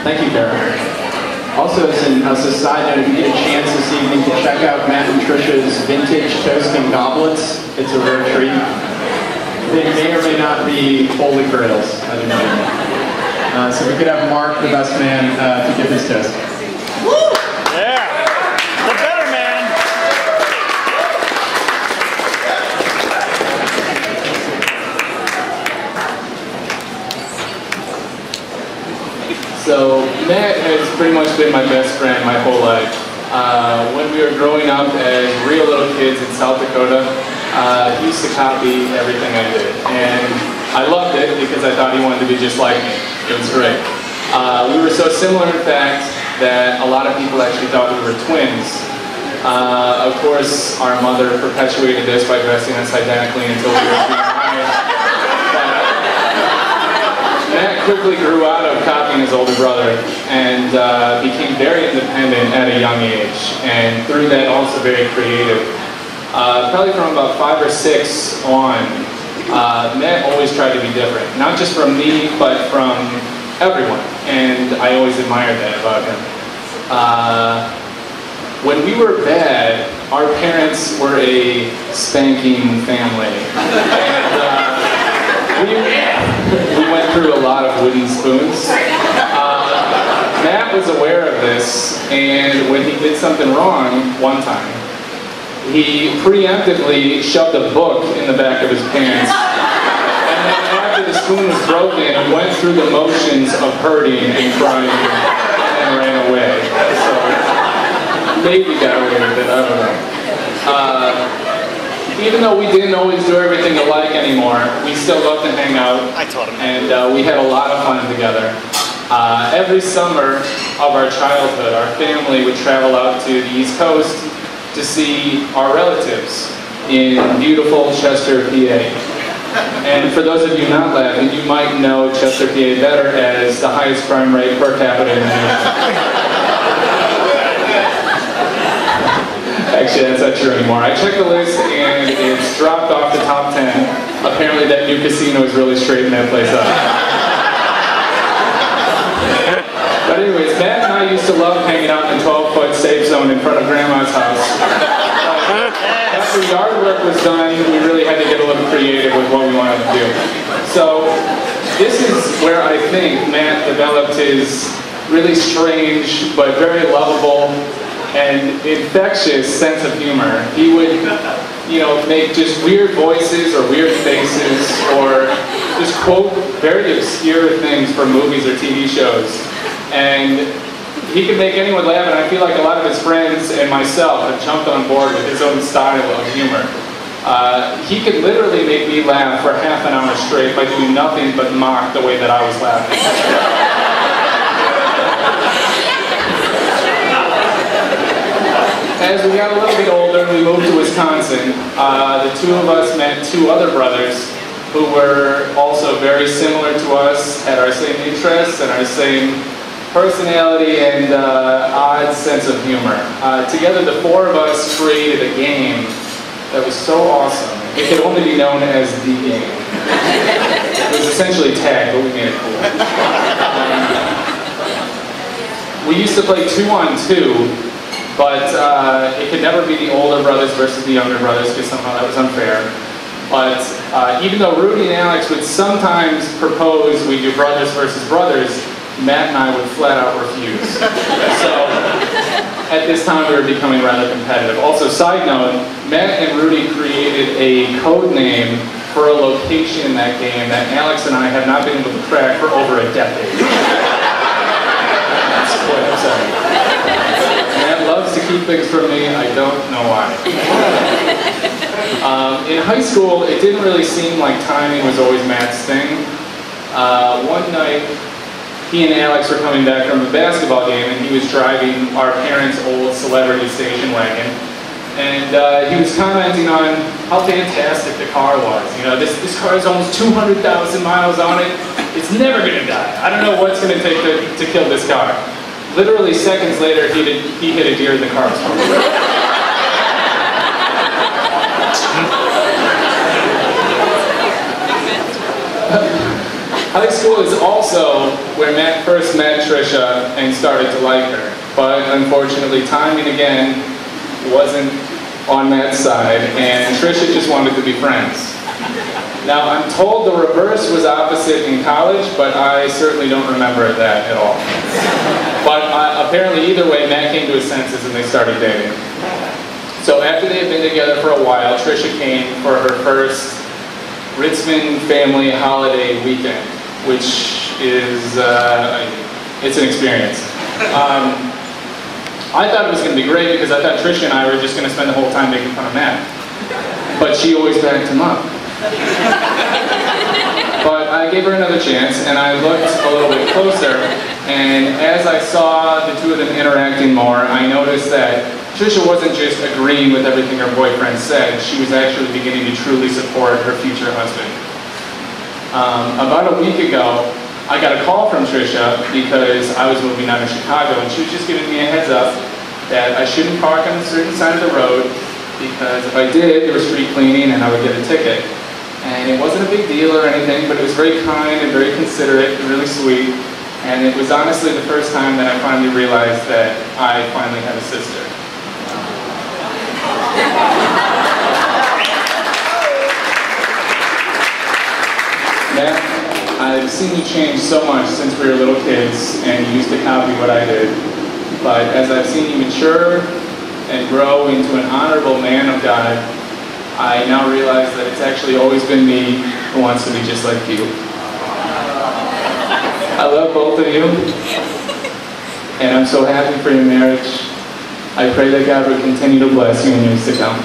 Thank you, Kara. Also, as a side note, if you get a chance this evening to check out Matt and Trisha's vintage toasting goblets, it's a rare treat. They may or may not be holy grails. I don't know. So we could have Mark, the best man, to give his toast. Woo! Yeah, the better man. So Matt has pretty much been my best friend my whole life. When we were growing up as real little kids in South Dakota, he used to copy everything I did. And I loved it because I thought he wanted to be just like me. It was great. We were so similar, in fact, that a lot of people actually thought we were twins. Of course, our mother perpetuated this by dressing us identically until we were junior high. Matt quickly grew out of copying his older brother and became very independent at a young age, and through that also very creative. Probably from about 5 or 6 on, Matt always tried to be different, not just from me, but from everyone, and I always admired that about him. When we were bad, our parents were a spanking family, and we went through a lot of wooden spoons. Matt was aware of this, and when he did something wrong one time, he preemptively shoved a book in the back of his pants. And then after the spoon was broken, he went through the motions of hurting and crying and ran away. So maybe got away with it, I don't know. Even though we didn't always do everything alike anymore, we still loved to hang out. I taught him. And we had a lot of fun together. Every summer of our childhood, our family would travel out to the East Coast to see our relatives in beautiful Chester, PA. And for those of you not laughing, you might know Chester, PA better as the highest crime rate per capita in the nation. Actually, that's not true anymore. I checked the list and it's dropped off the top 10. Apparently that new casino is really straightening that place up. But anyways, Matt and I used to love hanging out in the 12-foot safe zone in front of Grandma's house. After yard work was done, we really had to get a little creative with what we wanted to do. So this is where I think Matt developed his really strange but very lovable and infectious sense of humor. He would, make just weird voices or weird faces or just quote very obscure things from movies or TV shows. And he could make anyone laugh, and I feel like a lot of his friends and myself have jumped on board with his own style of humor. He could literally make me laugh for half an hour straight by doing nothing but mock the way that I was laughing. As we got a little bit older and we moved to Wisconsin, the two of us met 2 other brothers who were also very similar to us, had our same interests and our same personality and odd sense of humor. Together, the 4 of us created a game that was so awesome. It could only be known as the game. It was essentially tag, but we made it cool. We used to play 2-on-2. But it could never be the older brothers versus the younger brothers because somehow that was unfair. But even though Rudy and Alex would sometimes propose we do brothers versus brothers, Matt and I would flat out refuse. So at this time we were becoming rather competitive. Also, side note, Matt and Rudy created a code name for a location in that game that Alex and I have not been able to crack for over a decade. That's quite upsetting. Matt loves to keep things from me, I don't know why. In high school, it didn't really seem like timing was always Matt's thing. One night, he and Alex were coming back from a basketball game and he was driving our parents' old celebrity station wagon. And he was commenting on how fantastic the car was. This car has almost 200,000 miles on it. It's never gonna die. I don't know what's gonna take to kill this car. Literally seconds later, he hit a deer in the car. High school is also where Matt first met Trisha and started to like her. But unfortunately, timing again wasn't on Matt's side, and Trisha just wanted to be friends. Now, I'm told the reverse was opposite in college, but I certainly don't remember that at all. But apparently, either way, Matt came to his senses and they started dating. So after they had been together for a while, Trisha came for her first Ritsman family holiday weekend, which is, it's an experience. I thought it was going to be great because I thought Trisha and I were just going to spend the whole time making fun of Matt. But she always backed him up. But I gave her another chance, and I looked a little bit closer, and as I saw the two of them interacting more, I noticed that Trisha wasn't just agreeing with everything her boyfriend said, she was actually beginning to truly support her future husband. About a week ago, I got a call from Trisha because I was moving out of Chicago, and she was just giving me a heads up that I shouldn't park on a certain side of the road because if I did, there was street cleaning and I would get a ticket. And it wasn't a big deal or anything, but it was very kind and very considerate and really sweet. And it was honestly the first time that I finally realized that I finally had a sister. Matt, I've seen you change so much since we were little kids, and you used to copy what I did. But as I've seen you mature and grow into an honorable man of God, I now realize that it's actually always been me who wants to be just like you. I love both of you, and I'm so happy for your marriage. I pray that God will continue to bless you in years to come.